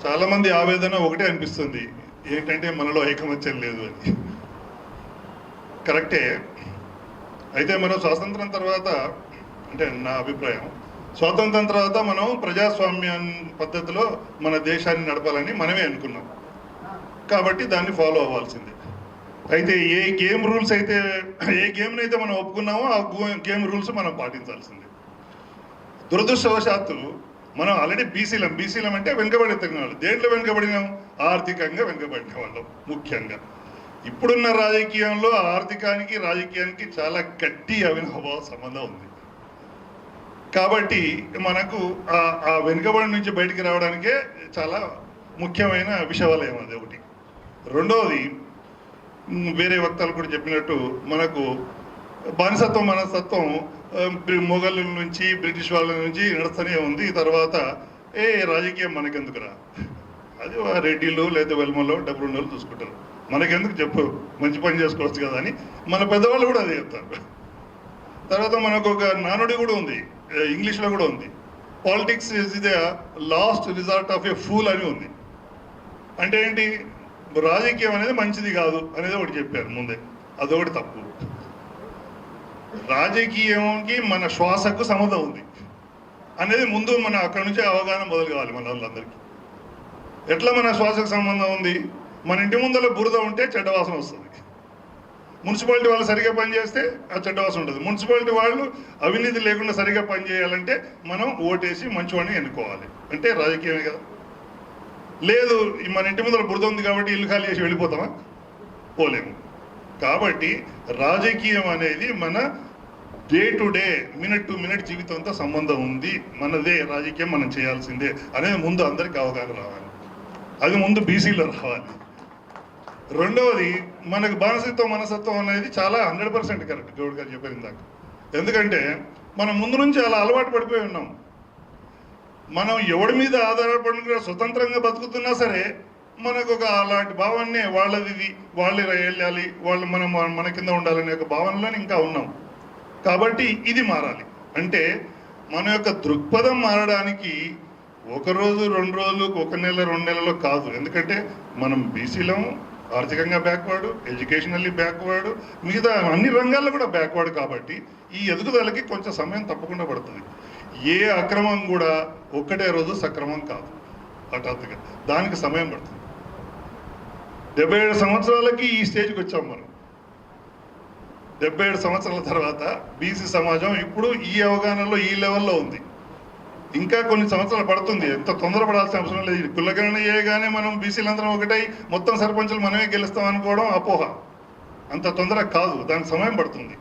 చాలామంది ఆవేదన ఒకటే అనిపిస్తుంది, ఏంటంటే మనలో ఐకమత్యం లేదు అని. కరెక్టే. అయితే మనం స్వాతంత్రం తర్వాత, అంటే నా అభిప్రాయం, స్వాతంత్రం తర్వాత మనం ప్రజాస్వామ్య పద్ధతిలో మన దేశాన్ని నడపాలని మనమే అనుకున్నాం, కాబట్టి దాన్ని ఫాలో అవ్వాల్సిందే. అయితే ఏ గేమ్ రూల్స్ అయితే, ఏ గేమ్ని అయితే మనం ఒప్పుకున్నామో ఆ గేమ్ రూల్స్ మనం పాటించాల్సిందే. దురదృష్టవశాత్తు మనం ఆల్రెడీ బీసీలం అంటే వెనుకబడిన వాళ్ళు. దేంట్లో వెనుకబడినాం? ఆర్థికంగా వెనుకబడిన వాళ్ళం. ముఖ్యంగా ఇప్పుడున్న రాజకీయంలో ఆర్థికానికి రాజకీయానికి చాలా గట్టి అవినాభావ సంబంధం ఉంది. కాబట్టి మనకు ఆ వెనుకబడి నుంచి బయటికి రావడానికే చాలా ముఖ్యమైన విషవలయం అది ఒకటి. రెండవది, వేరే వక్తలు కూడా చెప్పినట్టు, మనకు బానిసత్వం మనస్తత్వం మొఘల్ నుంచి బ్రిటిష్ వాళ్ళ నుంచి నడుస్తూనే ఉంది. తర్వాత రాజకీయం మనకెందుకురా, అది రెడ్డిలు లేదా వెల్మలో డబ్బులు ఉన్న వాళ్ళు చూసుకుంటారు, మనకెందుకు చెప్పు, మంచి పని చేసుకోవచ్చు కదా అని మన పెద్దవాళ్ళు కూడా అదే చెప్తారు. తర్వాత మనకు ఒక నానుడి కూడా ఉంది, ఇంగ్లీష్లో కూడా ఉంది, politics is the last resort of A pool అని ఉంది. అంటే ఏంటి? రాజకీయం అనేది మంచిది కాదు అనేది ఒకటి చెప్పారు ముందే, అదొకటి తప్పు. రాజకీయంకి మన శ్వాసకు సంబంధం ఉంది అనేది ముందు మన అక్కడి నుంచి అవగాహన మొదలు కావాలి మన వాళ్ళందరికీ. ఎట్లా మన శ్వాసకు సంబంధం ఉంది? మన ఇంటి ముందర బురద ఉంటే చెడ్డవాసన వస్తుంది. మున్సిపాలిటీ వాళ్ళు సరిగా పనిచేస్తే ఆ చెడ్డవాసన ఉంటుంది. మున్సిపాలిటీ వాళ్ళు అవినీతి లేకుండా సరిగా పనిచేయాలంటే మనం ఓటేసి మంచివాడిని ఎన్నుకోవాలి, అంటే రాజకీయమే కదా. లేదు, మన ఇంటి ముందర బురద ఉంది కాబట్టి ఇల్లు ఖాళీ చేసి వెళ్ళిపోతామా? పోలేము. కాబట్టి రాజకీయం అనేది మన day to day, minute to minute జీవితంతో సంబంధం ఉంది. మనదే రాజకీయం, మనం చేయాల్సిందే అనేది ముందు అందరికీ అవగాహన రావాలి. అది ముందు బీసీలో రావాలి. రెండవది, మనకు బానిసత్వం మనస్తత్వం అనేది చాలా 100% కరెక్ట్ గౌడ్ గారు చెప్పారు ఇందాక. ఎందుకంటే మనం ముందు నుంచి అలా అలవాటు పడిపోయి ఉన్నాం. మనం ఎవడి మీద ఆధారపడి స్వతంత్రంగా బతుకుతున్నా సరే మనకు ఒక అలాంటి భావాన్ని, వాళ్ళది ఇది, వాళ్ళే వెళ్ళాలి, వాళ్ళు మన కింద ఉండాలనే ఒక భావనలోనే ఇంకా ఉన్నాం. కాబట్టి ఇది మారాలి. అంటే మన యొక్క దృక్పథం మారడానికి ఒక రోజు 2 రోజులు, 1 నెల 2 నెలలో కాదు. ఎందుకంటే మనం బీసీలం, ఆర్థికంగా బ్యాక్వర్డ్, ఎడ్యుకేషనల్లీ బ్యాక్వర్డ్, మిగతా అన్ని రంగాల్లో కూడా బ్యాక్వర్డ్. కాబట్టి ఈ ఎదుగుదలకి కొంచెం సమయం తప్పకుండా పడుతుంది. ఏ అక్రమం కూడా ఒక్కటే రోజు సక్రమం కాదు, హఠాత్తుగా దానికి సమయం పడుతుంది. 77 సంవత్సరాలకి ఈ స్టేజ్కి వచ్చాం మనం. 77 సంవత్సరాల తర్వాత బీసీ సమాజం ఇప్పుడు ఈ అవగాహనలో, ఈ లెవెల్లో ఉంది. ఇంకా కొన్ని సంవత్సరాలు పడుతుంది. ఎంత తొందరపడాల్సిన అవసరం లేదు. కులగణన చేయగానే మనం బీసీలందరం ఒకటై మొత్తం సర్పంచులు మనమే గెలుస్తాం అనుకోవడం అపోహ. అంత తొందరగా కాదు, దానికి సమయం పడుతుంది.